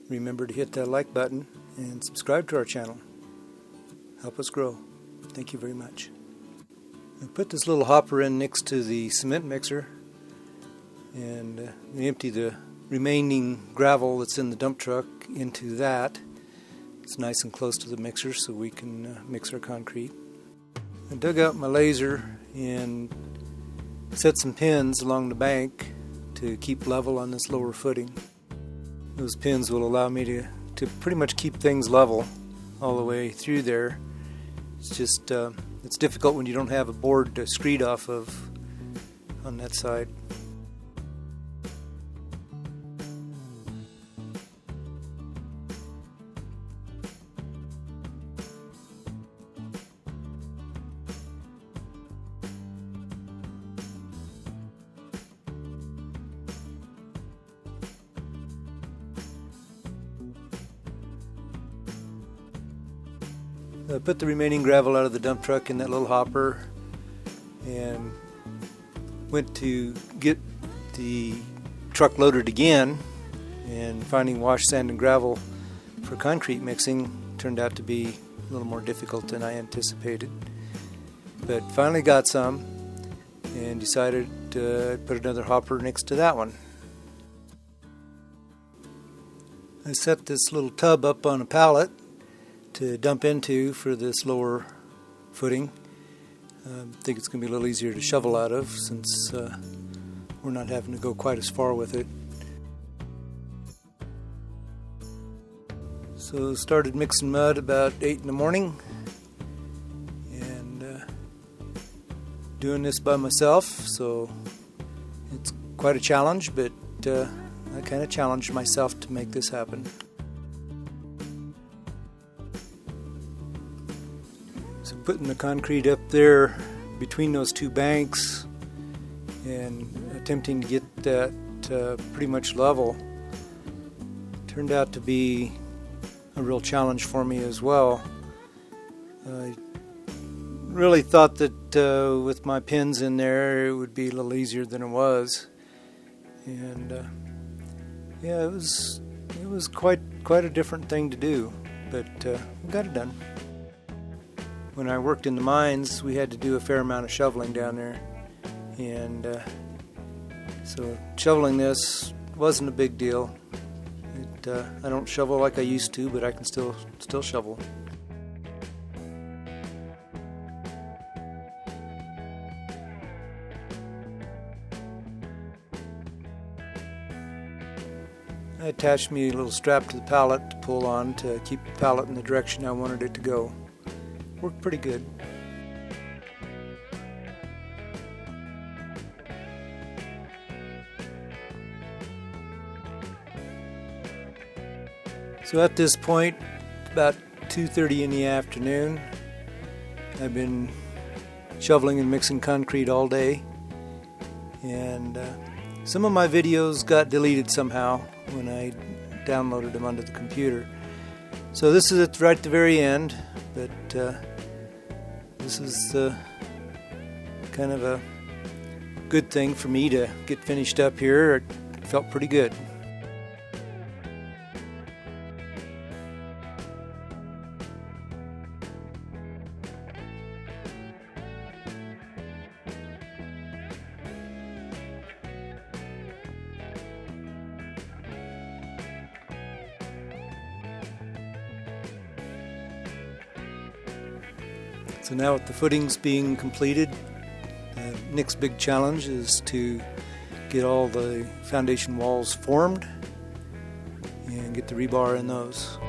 remember to hit that like button and subscribe to our channel. Help us grow. Thank you very much. I put this little hopper in next to the cement mixer and empty the remaining gravel that's in the dump truck into that. It's nice and close to the mixer so we can mix our concrete. I dug out my laser and set some pins along the bank to keep level on this lower footing. Those pins will allow me to pretty much keep things level all the way through there. It's just it's difficult when you don't have a board to screed off of on that side. I put the remaining gravel out of the dump truck in that little hopper and went to get the truck loaded again, and finding wash, sand, and gravel for concrete mixing turned out to be a little more difficult than I anticipated. But finally got some and decided to put another hopper next to that one. I set this little tub up on a pallet to dump into for this lower footing. I think it's going to be a little easier to shovel out of since we're not having to go quite as far with it. So started mixing mud about 8 in the morning and doing this by myself, so it's quite a challenge, but I kind of challenged myself to make this happen. So putting the concrete up there between those two banks and attempting to get that pretty much level turned out to be a real challenge for me as well. I really thought that with my pins in there it would be a little easier than it was, and yeah, it was quite a different thing to do, but we got it done. When I worked in the mines, we had to do a fair amount of shoveling down there, and so shoveling this wasn't a big deal. I don't shovel like I used to, but I can still shovel. I attached me a little strap to the pallet to pull on to keep the pallet in the direction I wanted it to go. Worked pretty good. So at this point, about 2:30 in the afternoon, I've been shoveling and mixing concrete all day, and some of my videos got deleted somehow when I downloaded them onto the computer. So this is right at the very end, but this is kind of a good thing for me to get finished up here. It felt pretty good. So now with the footings being completed, the next big challenge is to get all the foundation walls formed and get the rebar in those.